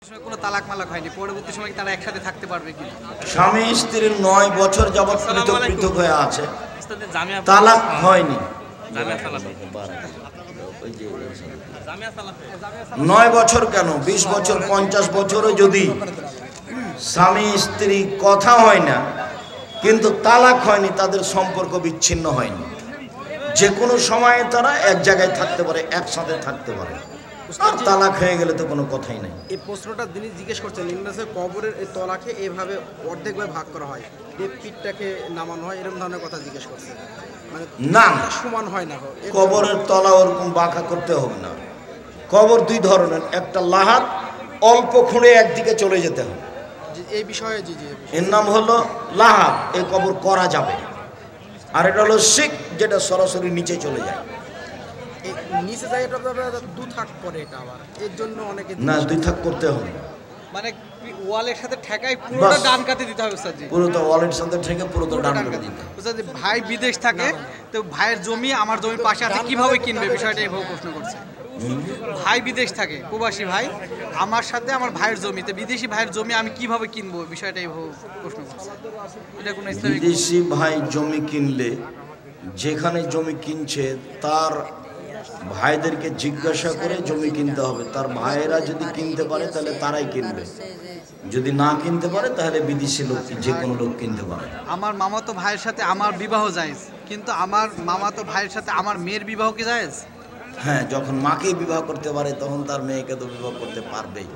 কোনো তালাক মালাক হয়নি, পরবর্তী সময় কি তারা একসাথে থাকতে পারবে কি? স্বামী স্ত্রীর ৯ বছর যাবৎ পৃথক পৃথক হয়ে আছে, তালাক হয়নি। ৯ বছর কেন, ২০ বছর ৫০ বছরও যদি স্বামী স্ত্রী কথা হয় না কিন্তু তালাক হয়নি, তাদের সম্পর্ক বিচ্ছিন্ন হয়নি। যে কোনো সময়ে তারা এক জায়গায় থাকতে পারে, একসাথে থাকতে পারে। আর তালাক হয়ে গেলে তো কোনো কথাই নাই। এই প্রশ্নটা যিনি জিজ্ঞেস করছেন, ইংরেজি কবরের এই তলাকে এভাবে অর্ধেকভাবে ভাগ করা হয়, এই পিঠটাকে নামানো হয়, এরকম ধরনের কথা জিজ্ঞেস করছে। মানে না, সমান হয় না, কবরের তলা ওরকম বাঁকা করতে হবে না। কবর দুই ধরনের, একটা লাহাত, অল্প খুঁড়ে একদিকে চলে যেতে হবে, এই বিষয়ে জি জি এর নাম হলো লাহাত, এই কবর করা যাবে। আর এটা হলো শিখ, যেটা সরাসরি নিচে চলে যায়। নিচে যায় এটা দু থাক করে, এটা আবার এর জন্য অনেকে না, দুই থাক করতে হবে, মানে ওয়ালের সাথে ঠেকাই পুরোটা ডান কাতে দিতে হবে স্যার জি। পুরোটা ওয়ালের সাথে ঠেকে পুরোটা ডান কাতে দিতে হবে। স্যার ভাই বিদেশ থাকে, তো ভাইয়ের জমি আমার জমির পাশে আছে, কিভাবে কিনবে বিষয়টা এভাবে প্রশ্ন করছে। ভাই বিদেশ থাকে, প্রবাসী ভাই, আমার সাথে আমার ভাইয়ের জমিতে, বিদেশি ভাইয়ের জমি আমি কিভাবে কিনবো বিষয়টা এইভাবে প্রশ্ন করছে। এটা কোনো ইসলামিক? বিদেশি ভাই জমি কিনলে যেখানে জমি কিনছে তার ভাইদেরকে জিজ্ঞাসা করে জমি কিনতে হবে। তার ভাইয়েরা যদি কিনতে পারে তাহলে তারাই কিনবে, যদি না কিনতে পারে তাহলে বিদেশি লোক, যে কোনো লোক কিনতে পারে। আমার মামাতো ভাইয়ের সাথে আমার বিবাহ জায়েজ, কিন্তু আমার মামাতো ভাইয়ের সাথে আমার মেয়ের বিবাহ কি জায়েজ? হ্যাঁ, যখন মাকেই বিবাহ করতে পারে তখন তার মেয়েকে তো বিবাহ করতে পারবেই।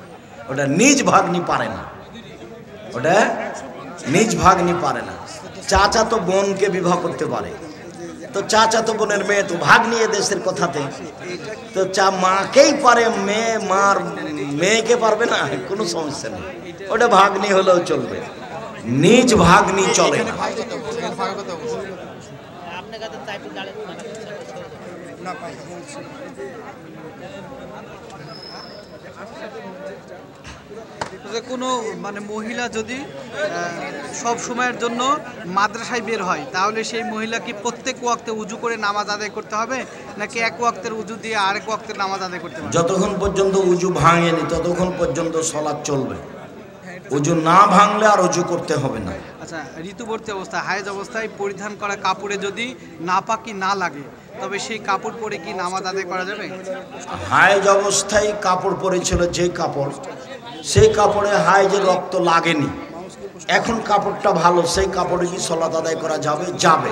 ওটা নিজ ভাগ্নি পারে না, ওটা নিজ ভাগ্নি পারে না। চাচা তো বোনকে বিবাহ করতে পারে, তো চাচা তো বোনের মেয়ে তো ভাগ্নি, এ দেশের কথাতে তো মাকেই পারে, মার মেয়েকে পারবে না, কোনো সমস্যা নেই, ওটা ভাগ্নি হলেও চলবে, নিজ ভাগ্নি চলে না। কোনো মানে মহিলা যদি সব সময়ের জন্য মাদ্রাসায় বের হয়, তাহলে সেই মহিলা কি প্রত্যেক ওয়াক্তে উজু করে নামাজ আদায় করতে হবে, নাকি এক ওয়াক্তের উজু দিয়ে আরেক ওয়াক্তের নামাজ আদায় করতে হবে? যতক্ষণ পর্যন্ত উজু ভাঙেনি ততক্ষণ পর্যন্ত সালাত চলবে। উজু না ভাঙলে আর উজু করতে হবে না। আচ্ছা, ঋতুবর্তী অবস্থায়, হায়েজ অবস্থায় পরিধান করা কাপড়ে যদি নাপাকি না লাগে, তবে সেই কাপড় পরে কি নামাজ আদায় করা যাবে? হায়েজ অবস্থায় কাপড় পরেছিল যে কাপড়, সেই কাপড়ে হায়েজের রক্ত লাগেনি, এখন কাপড়টা ভালো, সেই কাপড়ে কি সালাত আদায় করা যাবে? যাবে।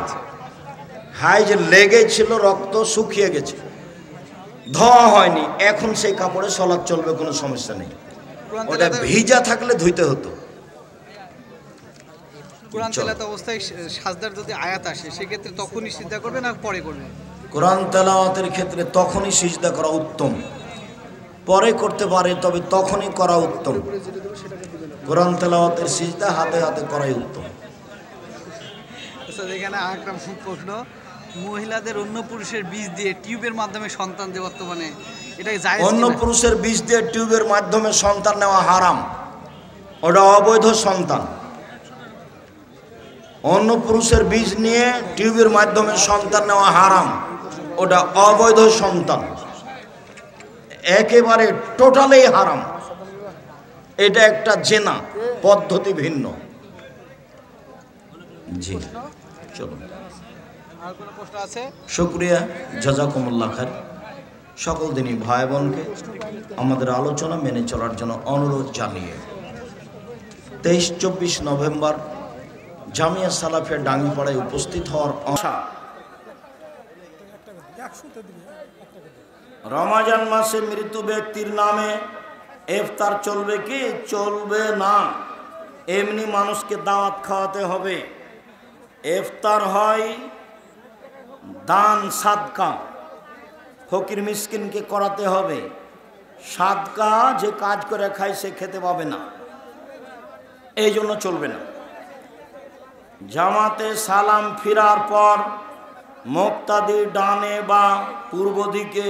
হায়েজ লেগেছিল, রক্ত শুকিয়ে গেছে, ধোয়া হয়নি, এখন সেই কাপড়ে সালাত চলবে, কোনো সমস্যা নেই। ওটা ভিজা থাকলে ধুইতে হতো। কোরআন তেলাওয়াত অবস্থায় সাজদার যদি আয়াত আসে, সেক্ষেত্রে তখনই সিজদা করবে না পরে করবে? কোরআন তেলাওয়াতের ক্ষেত্রে তখনই সিজদা করা উত্তম, পরে করতে পারে, তবে তখনই করা উত্তম। কোরআন তেলাওয়াতের সিজদা হাতে হাতে করাই উত্তম। আচ্ছা, এখানে আরেকটা প্রশ্ন, মহিলাদের অন্য পুরুষের বীজ দিয়ে টিউবের মাধ্যমে সন্তান যে বর্তমানে, এটা জায়েজ? অন্য পুরুষের বীজ দিয়ে টিউবের মাধ্যমে সন্তান নেওয়া হারাম, ওটা অবৈধ সন্তান। অন্য পুরুষের বীজ নিয়ে টিউবের মাধ্যমে সন্তান নেওয়া হারাম, ওটা অবৈধ সন্তান, একেবারে টোটালি হারাম। এটা একটা জেনা, পদ্ধতি ভিন্ন। জি, চলুন। আর কোনো প্রশ্ন আছে? শুকরিয়া, জাযাকুমুল্লাহ খাইর। সকল দিনই ভাই বোনকে আমাদের আলোচনা মেনে চলার জন্য অনুরোধ জানিয়ে 23-24 নভেম্বর জামিয়া সালাফিয়া ডাঙ্গিপাড়ায় উপস্থিত হওয়ার আশা। রমজান মাসে মৃত ব্যক্তির নামে ইফতার চলবে কি চলবে না? এমনি মানুষকে দাওয়াত খাওয়াতে হবে। ইফতার হয় দান সাদকা, ফকির মিসকিনকে করাতে হবে। সাদকা যে কাজ করে খায় সে খেতে পাবে না, এই জন্য চলবে না। জামাতে সালাম ফিরার পর মুক্তাদির ডানে বা পূর্ব দিকে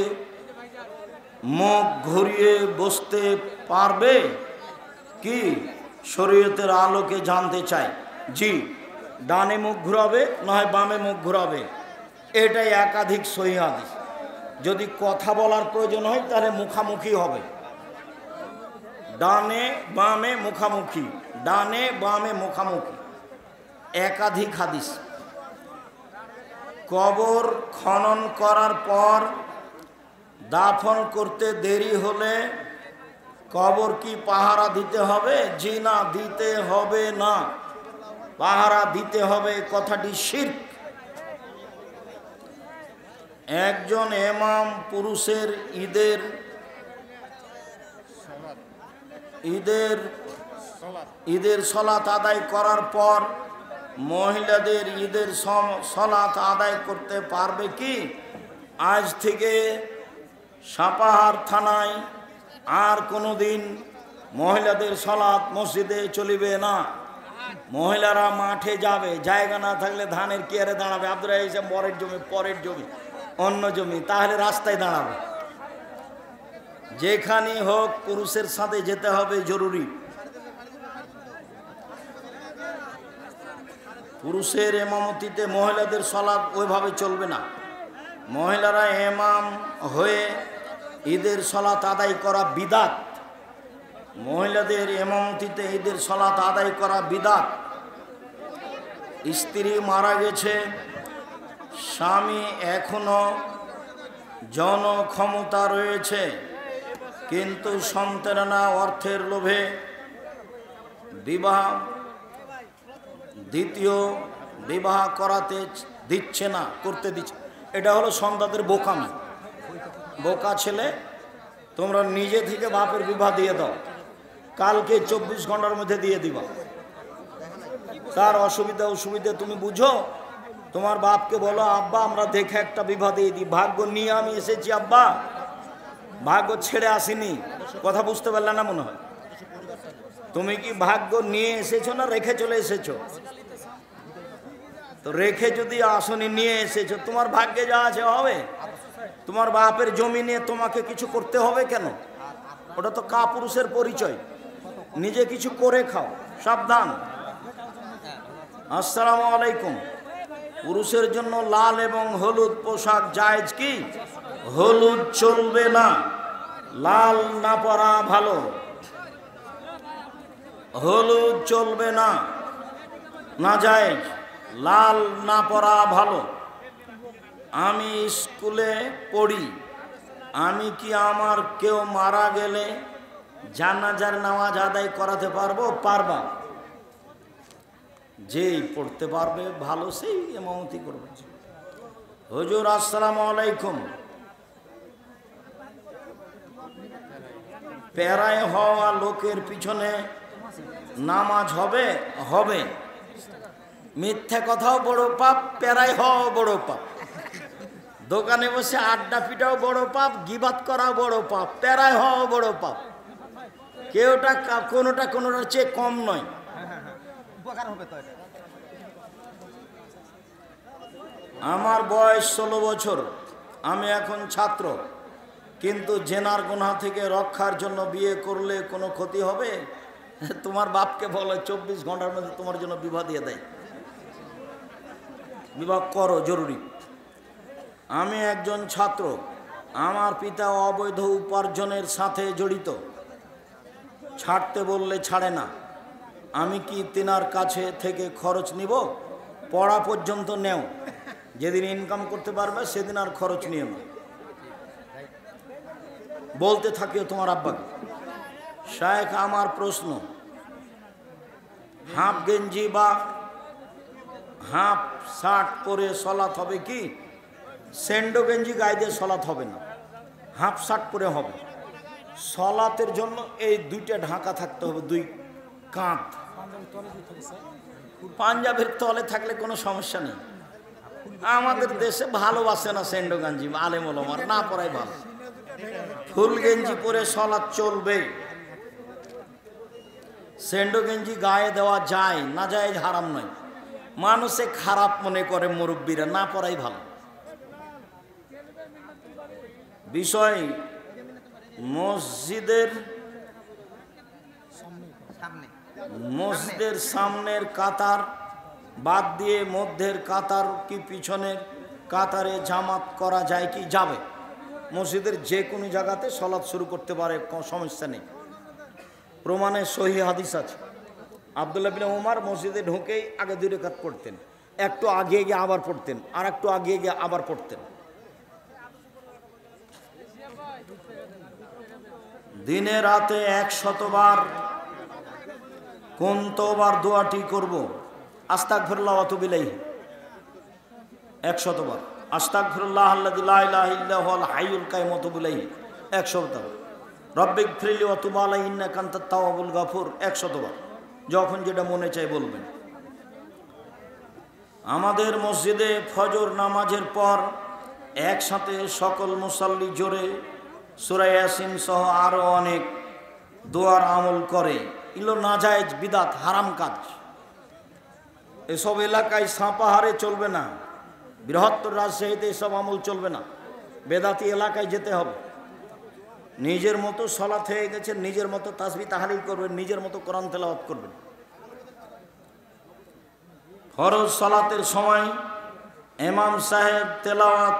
মুখ ঘুরিয়ে বসতে পারবে কি? শরীয়তের আলোকে জানতে চাই। জি, ডানে মুখ ঘুরাবে, নয় বামে মুখ ঘুরাবে, এটাই একাধিক সহিহ হাদিস। যদি কথা বলার প্রয়োজন হয় তাহলে মুখামুখি হবে, ডানে বামে মুখামুখি, ডানে বামে মুখামুখি, একাধিক হাদিস। কবর খনন করার পর দাফন করতে দেরি হলে কবর কি পাহারা দিতে হবে? জি না, দিতে হবে না, পাহারা দিতে হবে। কথাটি শিরক। একজন ইমাম পুরুষের ঈদের সলাত আদায় করার পর মহিলাদের ঈদের সলাত আদায় করতে পারবে কি? আজ থেকে সাপাহার থানায় আর কোনোদিন মহিলাদের সলাত মসজিদে চলিবে না। মহিলারা মাঠে যাবে, জায়গা না থাকলে ধানের কেয়ারে দাঁড়াবে। আব্দুল রাহিম পরের জমি অন্য জমি, তাহলে রাস্তায় দাঁড়াবে। যেখানে হোক পুরুষের সাথে যেতে হবে, জরুরি। পুরুষের ইমামতিতে মহিলাদের সলাত ওইভাবে চলবে না। মহিলারা ইমাম হয়ে ঈদের সলাত আদায় করা বিদআত। মহিলাদের ইমামতিতে ঈদের সলাত আদায় করা বিদআত। স্ত্রী মারা গেছে, স্বামী এখনো যৌন ক্ষমতা রয়েছে, কিন্তু সন্তানেরা অর্থের লোভে দ্বিতীয় বিবাহ করাতে দিচ্ছে না, করতে দিচ্ছে। এটা হলো সন্তানদের বোকামি। বোকা ছেলে, তোমরা নিজে থেকে বাপের বিবাহ দিয়ে দাও, কালকে 24 ঘন্টার মধ্যে দিয়ে দিবা। তার অসুবিধা তুমি বুঝো। তোমার বাপকে বলো, আব্বা আমরা দেখে একটা বিবাহ দিয়ে দিই, ভাগ্য নিয়ে আমি এসেছি আব্বা, ভাগ্য ছেড়ে আসিনি। কথা বুঝতে পারলে না মনে হয়? তুমি কি ভাগ্য নিয়ে এসেছো না রেখে চলে এসেছো? তো রেখে যদি আসনি, নিয়ে এসেছো, তোমার ভাগ্যে যা আছে হবে। তোমার বাপের জমি নিয়ে তোমাকে কিছু করতে হবে কেন? ওটা তো কাপুরুষের পরিচয়। নিজে কিছু করে খাও, সাবধান। আসসালামু আলাইকুম। পুরুষের জন্য লাল এবং হলুদ পোশাক জায়েজ কি? হলুদ চলবে না, লাল না পরা ভালো। হলুদ চলবে না, না জায়েজ, লাল না পরা ভালো। আমি স্কুলে পড়ি, আমি কি আমার কেউ মারা গেলে জানাজার নামাজ আদায় করাতে পারবো? পারবা। যেই পড়তে পারবে ভালো, সেই ইমামতি করবে। হুজুর আসসালামু আলাইকুম, পেরায় হওয়া লোকের পিছনে নামাজ হবে? হবে। মিথ্যা কথাও বড় পাপ, পেরায় হওয়াও বড় পাপ। দোকানে বসে আড্ডা পিটাও বড় পাপ, গিবাত করাও বড় পাপ, পেরায় হওয়াও বড় পাপ। কোনোটার চেয়ে কম নয়। আমার বয়স 16 বছর, আমি এখন ছাত্র, কিন্তু জেনার গুনাহ থেকে রক্ষার জন্য বিয়ে করলে কোনো ক্ষতি হবে? তোমার বাপকে বলো 24 ঘন্টার মধ্যে তোমার জন্য বিবাহ দিয়ে দেয়। বিবাহ করো, জরুরি। আমি একজন ছাত্র, আমার পিতা অবৈধ উপার্জনের সাথে জড়িত, ছাড়তে বললে ছাড়ে না। আমি কি তিনার কাছে থেকে খরচ নিব? পড়া পর্যন্ত নেও, যেদিন ইনকাম করতে পারবে সেদিন আর খরচ নিও না। বলতে থাকিও তোমার আব্বাকে। শায়েখ, আমার প্রশ্ন, হাফ গেঞ্জি বা হাফ শার্ট পরে সলাত হবে কি? সেন্ডো গেঞ্জি গায়ে দিয়ে সলাত হবে না, হাফ শার্ট পরে হবে। সলাতের জন্য এই দুইটা ঢাকা থাকতে হবে, দুই কাঁধ। পাঞ্জাবের তলে থাকলে কোনো সমস্যা নেই। আমাদের দেশে ভালোবাসে না সেন্ডো গেঞ্জি, আলেম ওলামার, না পরাই ভালো। ফুল গেঞ্জি পরে সলাত চলবে। সেন্ডো গেঞ্জি গায়ে দেওয়া যায় না, যায় হারাম নয়। মানুষে খারাপ মনে করে মুরব্বীরা, না পরাই ভালো। বিষয়, মসজিদের সামনের কাতার বাদ দিয়ে মধ্যের কাতার কি পিছনের কাতারে জামাত করা যায় কি? যাবে। মসজিদের যে কোনো জায়গাতে সলাৎ শুরু করতে পারে, কোনো সমস্যা নেই। প্রমাণে সহি হাদিস আছে। আব্দুল্লাহ বিন ওমর মসজিদে ঢুকেই আগে 2 রাকাত পড়তেন, একটু আগিয়ে গিয়ে আবার পড়তেন, আর একটু আগিয়ে গিয়ে আবার পড়তেন। দিনে রাতে 100 বার কোন তওবার দোয়াটি করব? আস্তাগফিরুল্লাহ ওয়া আতুবু ইলাইহি 100 বার, আস্তাগফিরুল্লাহ আল্লাযী লা ইলাহা ইল্লা হুয়াল হাইয়ুল কাইয়ুম ওয়া আতুবু ইলাইহি 100 বার, রব্বিগফিরলি ওয়া তুব আলাইহি ইন্নাকা আনতাত তাওয়াবুল গাফুর 100 বার। যখন যেটা মনে চাই বলবেন। আমাদের মসজিদে ফজর নামাজের পর একসাথে সকল মুসাল্লি জোরে সূরা ইয়াসিন সহ আরো অনেক দোয়ার আমল করে। এগুলো নাজায়েজ, বিদাত, হারাম কাজ। এসব এলাকায় সাপাহারে চলবে না, বৃহত্তর রাজশাহীতে এসব আমল চলবে না। বেদাতি এলাকায় যেতে হবে। নিজের মতো সালাত হয়ে গেছে, নিজের মতো তাসবিহ তাহলিল করবেন, নিজের মতো কোরআন তেলাওয়াত করবেন। ফরজ সালাতের সময় ইমাম সাহেব তেলাওয়াত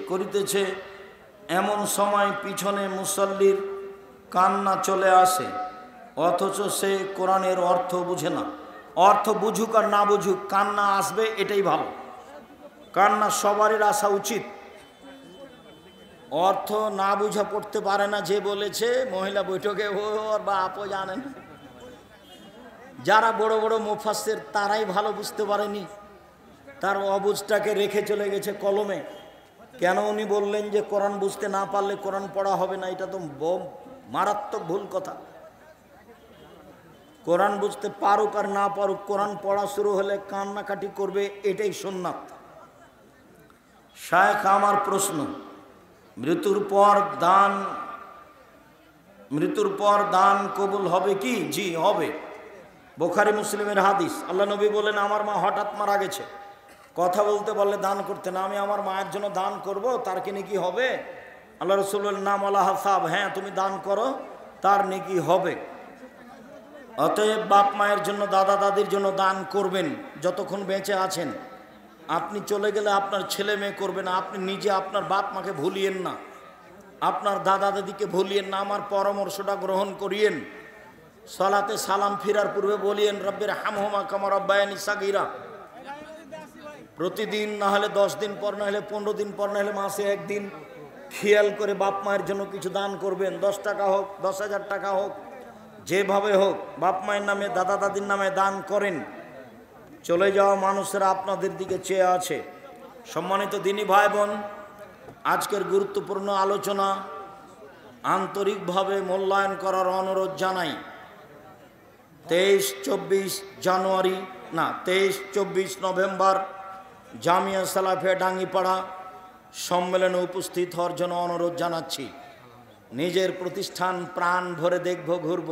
করিতেছে, এমন সময় পিছনে মুসল্লির কান্না চলে আসে, অথচ সে কোরআনের অর্থ বুঝে না। অর্থ বুঝুক আর না বুঝুক, কান্না আসবে, এটাই ভালো। কান্না সবারই আসা উচিত। অর্থ না বুঝা পড়তে পারে না যে বলেছে, মহিলা বৈঠকে ওর বাপও জানেন। যারা বড় বড় মুফাসসির তারাই ভালো বুঝতে পারেনি, তার অবুঝটাকে রেখে চলে গেছে কলমে। কেন উনি বললেন যে কোরআন বুঝতে না পারলে কোরআন পড়া হবে না? এটা তো মারাত্মক ভুল কথা। কোরআন বুঝতে পারুক আর না পারুক, কোরআন পড়া শুরু হলে কান্নাকাটি করবে, এটাই সুন্নাত। শায়েখ, আমার প্রশ্ন, মৃত্যুর পর দান কবুল হবে কি? জি হবে। বুখারী মুসলিমের হাদিস। আল্লাহ নবী বলেন, আমার মা হঠাৎ মারা গেছে, কথা বলতে বললে দান করতে না, আমি আমার মায়ের জন্য দান করব, তার কি নেকি হবে? আল্লাহ রাসূল বললেন, নাম আল্লাহ হাসাব, হ্যাঁ তুমি দান করো, তার নেকি হবে। অতএব বাপ মায়ের জন্য, দাদা দাদির জন্য দান করবেন যতক্ষণ বেঁচে আছেন। আপনি চলে গেলে আপনার ছেলে মেয়ে করবে না। আপনি নিজে আপনার বাপ মাকে ভুলিয়েন না, আপনার দাদা দাদিকে ভুলিয়েন না। আমার পরামর্শটা গ্রহণ করিয়েন। সালাতে সালাম ফিরার পূর্বে বলিয়েন, রব্বির হামহুমা কামা রাব্বায়ানি সাগীরা। প্রতিদিন না হলে 10 দিন পর, না হলে 15 দিন পর, না হলে মাসে একদিন খেয়াল করে বাপ মায়ের জন্য কিছু দান করবেন। 10 টাকা হোক, 10,000 টাকা হোক, যেভাবে হোক বাপ মায়ের নামে, দাদা দাদির নামে দান করেন। চলে যাওয়া মানুষেরা আপনাদের দিকে চেয়ে আছে। সম্মানিত দিনী ভাই বোন, আজকের গুরুত্বপূর্ণ আলোচনা আন্তরিকভাবে মূল্যায়ন করার অনুরোধ জানাই। 23-24 নভেম্বর জামিয়া সালাফিয়া ডাঙ্গিপাড়া সম্মেলনে উপস্থিত হওয়ার জন্য অনুরোধ জানাচ্ছি। নিজের প্রতিষ্ঠান প্রাণ ভরে দেখব, ঘুরব।